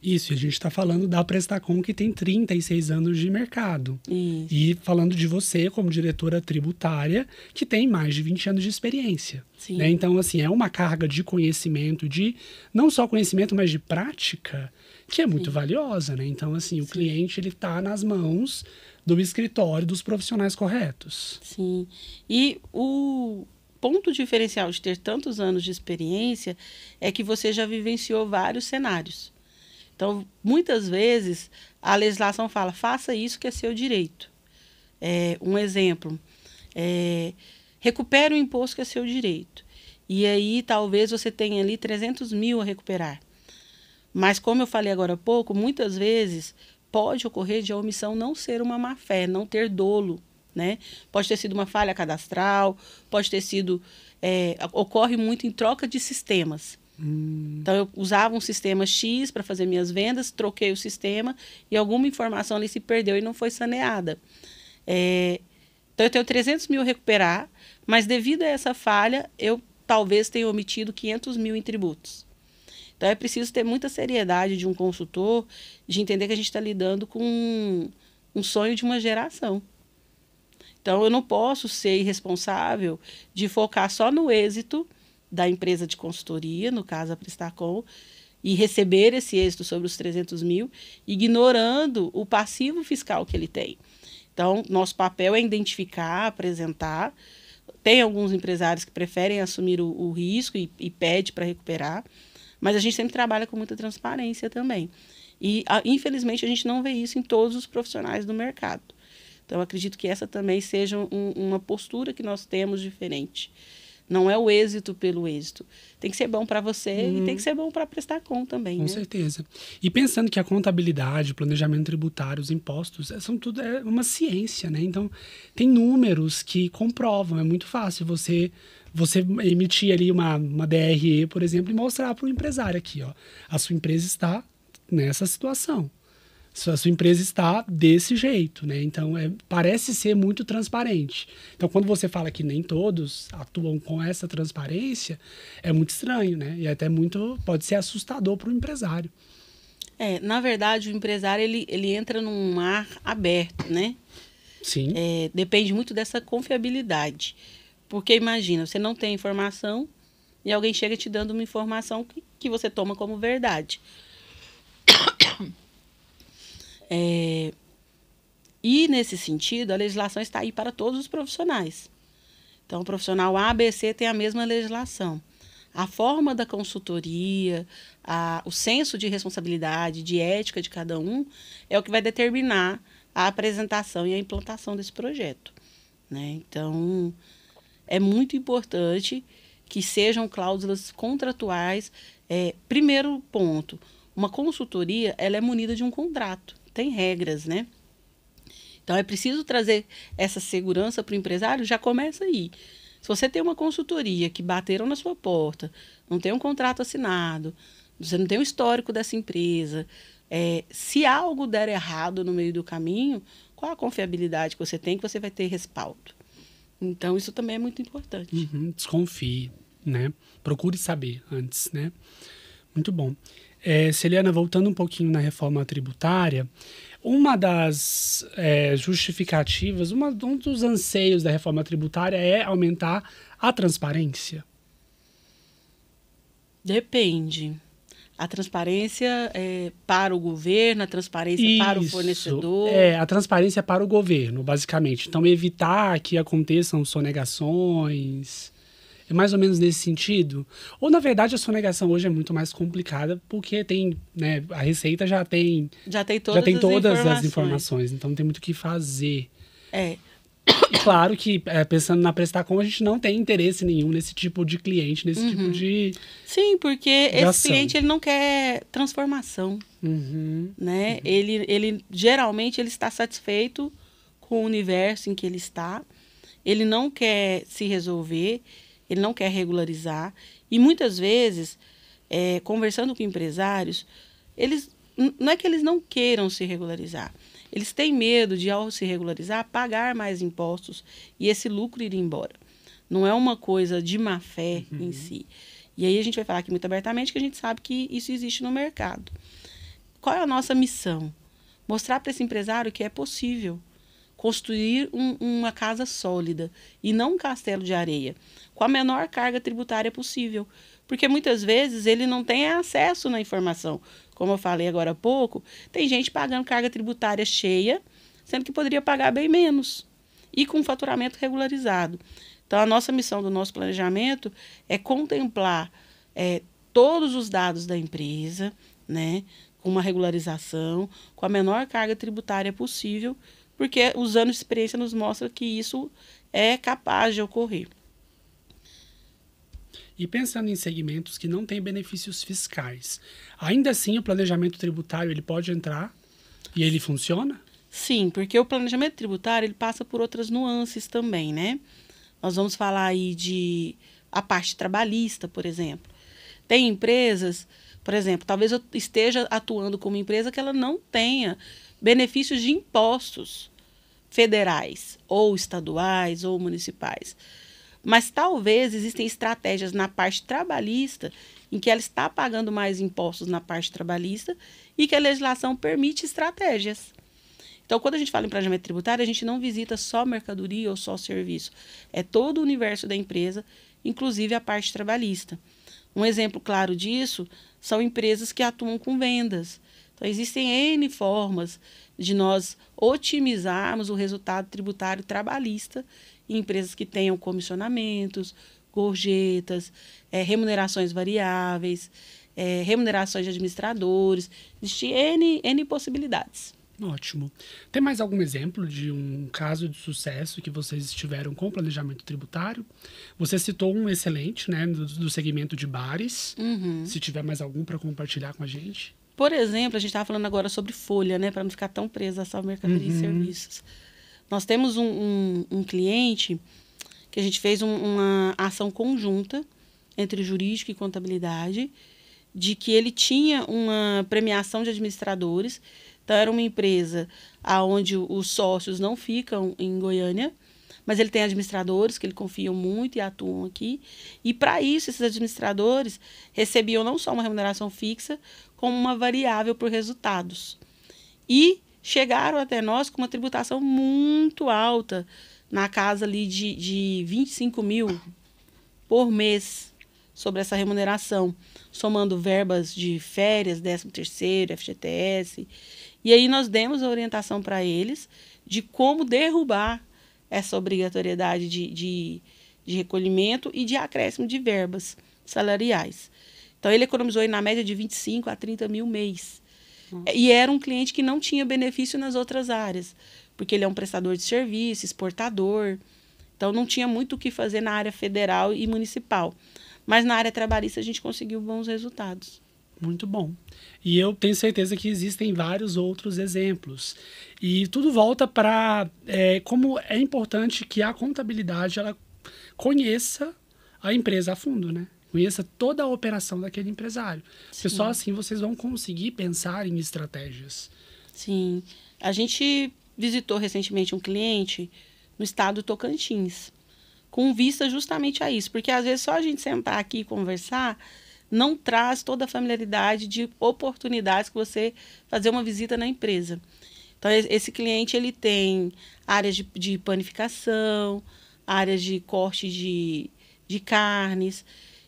Isso, a gente está falando da Prestacom, que tem 36 anos de mercado. Isso. E falando de você como diretora tributária, que tem mais de 20 anos de experiência. Sim. Né? Então, assim, é uma carga de conhecimento, de não só conhecimento, mas de prática, que é muito valiosa. Né? Então, assim, o cliente está nas mãos do escritório dos profissionais corretos. Sim. E o ponto diferencial de ter tantos anos de experiência é que você já vivenciou vários cenários. Então, muitas vezes, a legislação fala, faça isso que é seu direito. Um exemplo, recupere o imposto que é seu direito. E aí, talvez você tenha ali 300 mil a recuperar. Mas, como eu falei agora há pouco, muitas vezes pode ocorrer de a omissão não ser uma má-fé, não ter dolo. Né? Pode ter sido uma falha cadastral, pode ter sido... ocorre muito em troca de sistemas. Então, eu usava um sistema X para fazer minhas vendas, troquei o sistema e alguma informação ali se perdeu e não foi saneada. Então, eu tenho 300 mil a recuperar, mas devido a essa falha, eu talvez tenha omitido 500 mil em tributos. Então, é preciso ter muita seriedade de um consultor, de entender que a gente está lidando com um sonho de uma geração. Então, eu não posso ser irresponsável de focar só no êxito da empresa de consultoria, no caso a Prestacom, e receber esse êxito sobre os 300 mil, ignorando o passivo fiscal que ele tem. Então, nosso papel é identificar, apresentar. Tem alguns empresários que preferem assumir o risco e pede para recuperar, mas a gente sempre trabalha com muita transparência também. E, infelizmente, a gente não vê isso em todos os profissionais do mercado. Então, eu acredito que essa também seja uma postura que nós temos diferente. Não é o êxito pelo êxito. Tem que ser bom para você e tem que ser bom para prestar conta também. Com certeza. E pensando que a contabilidade, o planejamento tributário, os impostos, são tudo uma ciência, né? Então, tem números que comprovam. É muito fácil você emitir ali uma DRE, por exemplo, e mostrar para o empresário aqui, ó, a sua empresa está nessa situação. A sua empresa está desse jeito, né? Então, parece ser muito transparente. Então, quando você fala que nem todos atuam com essa transparência, é muito estranho, né? E até pode ser assustador para o empresário. Na verdade, o empresário, ele entra num mar aberto, né? Sim. Depende muito dessa confiabilidade. Porque, imagina, você não tem informação e alguém chega te dando uma informação que você toma como verdade. E, nesse sentido, a legislação está aí para todos os profissionais. Então, o profissional A, B, C tem a mesma legislação. A forma da consultoria, o senso de responsabilidade, de ética de cada um, é o que vai determinar a apresentação e a implantação desse projeto. Né? Então, é muito importante que sejam cláusulas contratuais. Primeiro ponto, uma consultoria ela é munida de um contrato. Tem regras, né? Então, é preciso trazer essa segurança para o empresário, já começa aí. Se você tem uma consultoria que bateram na sua porta, não tem um contrato assinado, você não tem um histórico dessa empresa, se algo der errado no meio do caminho, qual a confiabilidade que você tem que você vai ter respaldo? Então, isso também é muito importante. Desconfie, né? Procure saber antes, né? Muito bom. Celiana, voltando um pouquinho na reforma tributária, uma das justificativas, um dos anseios da reforma tributária é aumentar a transparência? Depende. A transparência para o governo, a transparência para o fornecedor. A transparência para o governo, basicamente. Então, evitar que aconteçam sonegações. É mais ou menos nesse sentido? Ou, na verdade, a sonegação hoje é muito mais complicada porque tem, né, a Receita já tem todas as informações, então não tem muito o que fazer. Claro que, pensando na Prestacom, a gente não tem interesse nenhum nesse tipo de cliente, nesse tipo de Sim, porque esse ação. cliente ele não quer transformação, né? Ele geralmente ele está satisfeito com o universo em que ele está. Ele não quer se resolver, ele não quer regularizar. E muitas vezes, conversando com empresários, não é que eles não queiram se regularizar. Eles têm medo de, ao se regularizar, pagar mais impostos e esse lucro ir embora. Não é uma coisa de má fé em si. E aí a gente vai falar aqui muito abertamente que a gente sabe que isso existe no mercado. Qual é a nossa missão? Mostrar para esse empresário que é possível construir uma casa sólida e não um castelo de areia, com a menor carga tributária possível. Porque muitas vezes ele não tem acesso na informação. Como eu falei agora há pouco, tem gente pagando carga tributária cheia, sendo que poderia pagar bem menos, e com faturamento regularizado. Então, a nossa missão do nosso planejamento é contemplar todos os dados da empresa, né, com uma regularização, com a menor carga tributária possível, porque os anos de experiência nos mostram que isso é capaz de ocorrer. E pensando em segmentos que não têm benefícios fiscais, ainda assim o planejamento tributário ele pode entrar e ele funciona? Sim, porque o planejamento tributário ele passa por outras nuances também, né? Nós vamos falar aí de a parte trabalhista, por exemplo. Tem empresas, por exemplo, talvez eu esteja atuando como empresa que ela não tenha benefícios de impostos federais, ou estaduais, ou municipais. Mas talvez existem estratégias na parte trabalhista em que ela está pagando mais impostos na parte trabalhista e que a legislação permite estratégias. Então, quando a gente fala em planejamento tributário, a gente não visita só mercadoria ou só serviço. É todo o universo da empresa, inclusive a parte trabalhista. Um exemplo claro disso são empresas que atuam com vendas. Então, existem N formas de nós otimizarmos o resultado tributário trabalhista em empresas que tenham comissionamentos, gorjetas, remunerações variáveis, remunerações de administradores. Existem N possibilidades. Ótimo. Tem mais algum exemplo de um caso de sucesso que vocês tiveram com planejamento tributário? Você citou um excelente, né, do segmento de bares. Se tiver mais algum para compartilhar com a gente. Por exemplo, a gente estava falando agora sobre folha, né, para não ficar tão presa só mercadoria e serviços. Nós temos um cliente que a gente fez uma ação conjunta entre jurídico e contabilidade, de que ele tinha uma premiação de administradores. Então, era uma empresa onde os sócios não ficam em Goiânia, mas ele tem administradores que ele confia muito e atuam aqui. E, para isso, esses administradores recebiam não só uma remuneração fixa, como uma variável por resultados. E chegaram até nós com uma tributação muito alta, na casa ali de 25 mil por mês sobre essa remuneração, somando verbas de férias, 13º, FGTS. E aí nós demos a orientação para eles de como derrubar essa obrigatoriedade de recolhimento e de acréscimo de verbas salariais. Então, ele economizou aí, na média de 25 a 30 mil mês. E era um cliente que não tinha benefício nas outras áreas, porque ele é um prestador de serviço, exportador. Então, não tinha muito o que fazer na área federal e municipal. Mas na área trabalhista a gente conseguiu bons resultados. Muito bom. E eu tenho certeza que existem vários outros exemplos. E tudo volta para como é importante que a contabilidade ela conheça a empresa a fundo, né? Conheça toda a operação daquele empresário. Porque só assim vocês vão conseguir pensar em estratégias. Sim. A gente visitou recentemente um cliente no estado do Tocantins, com vista justamente a isso. Porque às vezes só a gente sentar aqui e conversar não traz toda a familiaridade de oportunidades que você fazer uma visita na empresa. Então, esse cliente ele tem áreas de panificação, áreas de corte de carnes.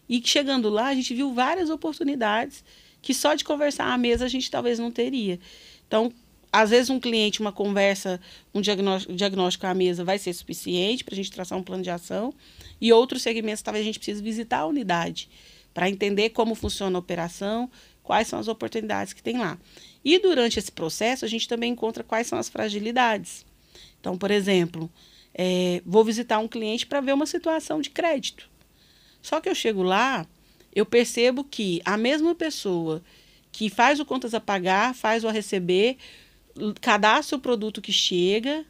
E chegando lá, a gente viu várias oportunidades que só de conversar à mesa a gente talvez não teria. Então, às vezes um cliente, uma conversa, um diagnóstico à mesa vai ser suficiente para a gente traçar um plano de ação. E outros segmentos talvez a gente precise visitar a unidade para entender como funciona a operação, quais são as oportunidades que tem lá. E durante esse processo, a gente também encontra quais são as fragilidades. Então, por exemplo, vou visitar um cliente para ver uma situação de crédito. Só que eu chego lá, eu percebo que a mesma pessoa que faz o contas a pagar, faz o a receber, cadastra o produto que chega,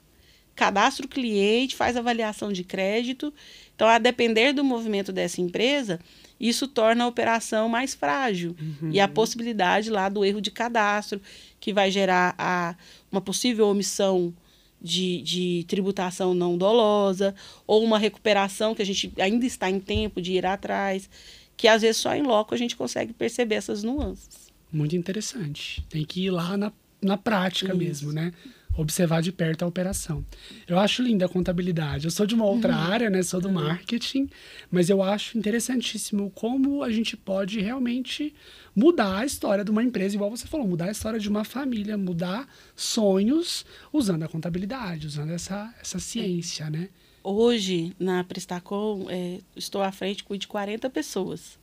cadastra o cliente, faz avaliação de crédito. Então, a depender do movimento dessa empresa, isso torna a operação mais frágil. E a possibilidade lá do erro de cadastro, que vai gerar uma possível omissão de tributação não dolosa, ou uma recuperação que a gente ainda está em tempo de ir atrás, que às vezes só em loco a gente consegue perceber essas nuances. Muito interessante. Tem que ir lá na prática mesmo, né? Observar de perto a operação. Eu acho linda a contabilidade. Eu sou de uma outra área, né? Sou do marketing, mas eu acho interessantíssimo como a gente pode realmente mudar a história de uma empresa, igual você falou, mudar a história de uma família, mudar sonhos usando a contabilidade, usando essa ciência, né? Hoje, na Prestacom, estou à frente, cuido de 40 pessoas.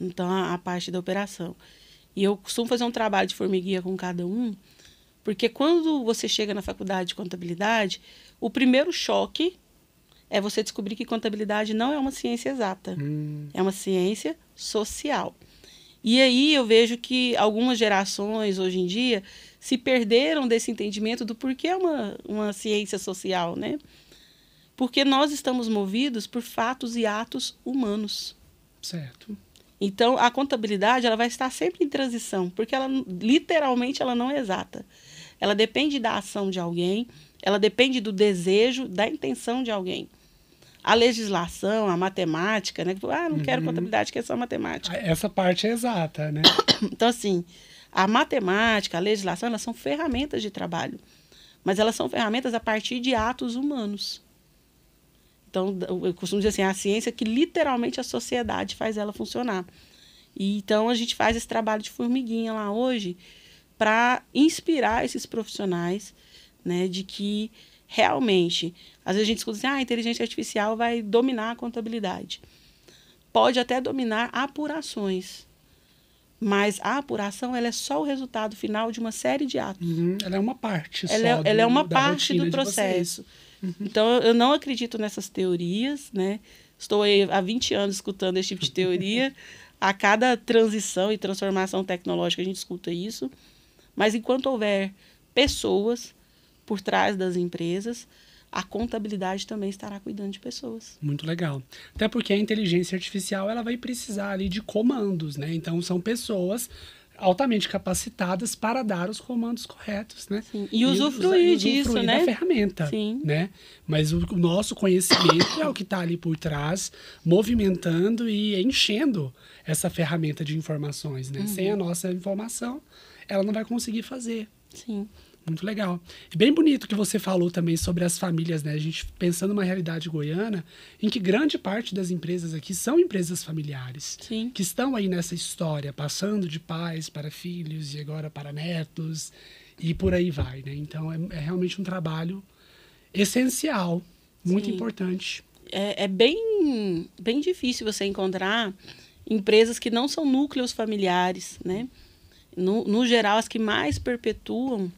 Então, a parte da operação. E eu costumo fazer um trabalho de formiguinha com cada um, porque quando você chega na faculdade de contabilidade, o primeiro choque é você descobrir que contabilidade não é uma ciência exata. É uma ciência social. E aí eu vejo que algumas gerações, hoje em dia, se perderam desse entendimento do porquê é uma ciência social, né? Porque nós estamos movidos por fatos e atos humanos. Certo. Então, a contabilidade ela vai estar sempre em transição, porque ela literalmente ela não é exata. Ela depende da ação de alguém, ela depende do desejo, da intenção de alguém. A legislação, a matemática, né? Não quero contabilidade, quero só matemática. Essa parte é exata, né? Então, assim, a matemática, a legislação, elas são ferramentas de trabalho, mas elas são ferramentas a partir de atos humanos. Então, eu costumo dizer assim, a ciência que literalmente a sociedade faz ela funcionar. E, então, a gente faz esse trabalho de formiguinha lá hoje para inspirar esses profissionais, né, de que realmente, às vezes a gente escuta assim, a inteligência artificial vai dominar a contabilidade. Pode até dominar apurações, mas a apuração ela é só o resultado final de uma série de atos. Ela é uma parte ela é uma parte do processo. Então, eu não acredito nessas teorias, né? Estou aí há 20 anos escutando esse tipo de teoria. A cada transição e transformação tecnológica a gente escuta isso. Mas enquanto houver pessoas por trás das empresas, a contabilidade também estará cuidando de pessoas. Muito legal. Até porque a inteligência artificial ela vai precisar ali de comandos, né? Então, são pessoas altamente capacitadas para dar os comandos corretos, né? Sim. E usufruir disso, né? Da ferramenta, Sim. né? Mas o nosso conhecimento é o que está ali por trás, movimentando e enchendo essa ferramenta de informações, né? Sem a nossa informação, ela não vai conseguir fazer. Sim. Muito legal. E bem bonito que você falou também sobre as famílias, né? A gente pensando numa realidade goiana, em que grande parte das empresas aqui são empresas familiares. Sim. Que estão aí nessa história, passando de pais para filhos e agora para netos e por aí vai, né? Então, é realmente um trabalho essencial, muito importante. É bem difícil você encontrar empresas que não são núcleos familiares, né? No geral, as que mais perpetuam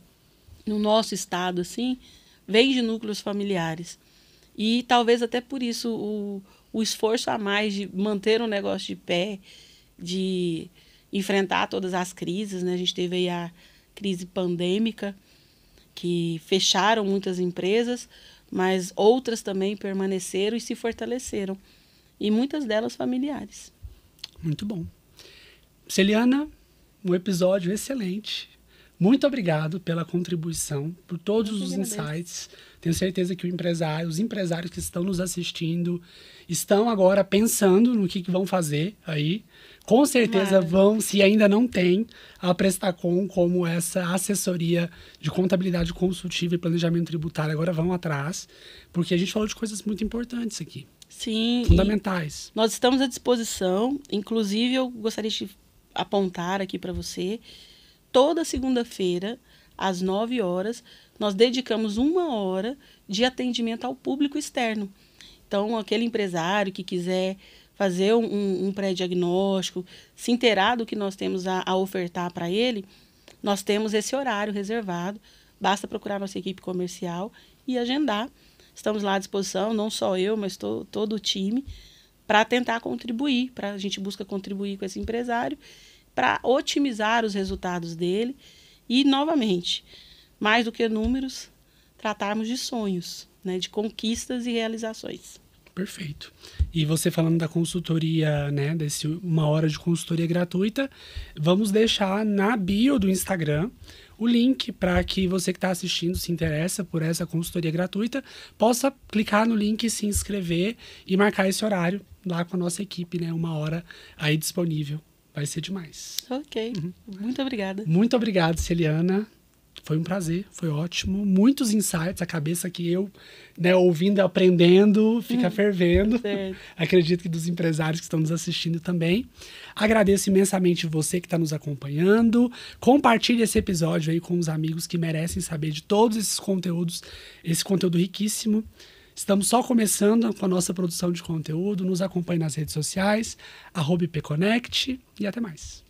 no nosso estado, assim, vem de núcleos familiares. E talvez até por isso o esforço a mais de manter um negócio de pé, de enfrentar todas as crises, né? A gente teve aí a crise pandêmica, que fecharam muitas empresas, mas outras também permaneceram e se fortaleceram. E muitas delas familiares. Muito bom. Celiana, um episódio excelente. Muito obrigado pela contribuição, por todos os insights. Tenho certeza que os empresários que estão nos assistindo estão agora pensando no que vão fazer aí. Com certeza vão, se ainda não tem, a Prestacom como essa assessoria de contabilidade consultiva e planejamento tributário, agora vão atrás, porque a gente falou de coisas muito importantes aqui. Sim. Fundamentais. Nós estamos à disposição. Inclusive, eu gostaria de apontar aqui para você. Toda segunda-feira, às 9 horas, nós dedicamos 1 hora de atendimento ao público externo. Então, aquele empresário que quiser fazer um pré-diagnóstico, se inteirar do que nós temos a ofertar para ele, nós temos esse horário reservado. Basta procurar nossa equipe comercial e agendar. estamos lá à disposição, não só eu, mas todo o time, para tentar contribuir, a gente busca contribuir com esse empresário, para otimizar os resultados dele e, novamente, mais do que números, tratarmos de sonhos, né, de conquistas e realizações. Perfeito. E você falando da consultoria, né, desse 1 hora de consultoria gratuita, vamos deixar na bio do Instagram o link para que você que está assistindo, se interessa por essa consultoria gratuita, possa clicar no link e se inscrever e marcar esse horário lá com a nossa equipe, né? 1 hora aí disponível. Vai ser demais. Ok. Muito obrigada. Muito obrigado, Celiana. Foi um prazer, foi ótimo. Muitos insights, a cabeça que eu, né, ouvindo, aprendendo, fica fervendo. Certo. Acredito que dos empresários que estão nos assistindo também. Agradeço imensamente você que está nos acompanhando. Compartilhe esse episódio aí com os amigos que merecem saber de todos esses conteúdos, esse conteúdo riquíssimo. Estamos só começando com a nossa produção de conteúdo. Nos acompanhe nas redes sociais, @IPConnect e até mais.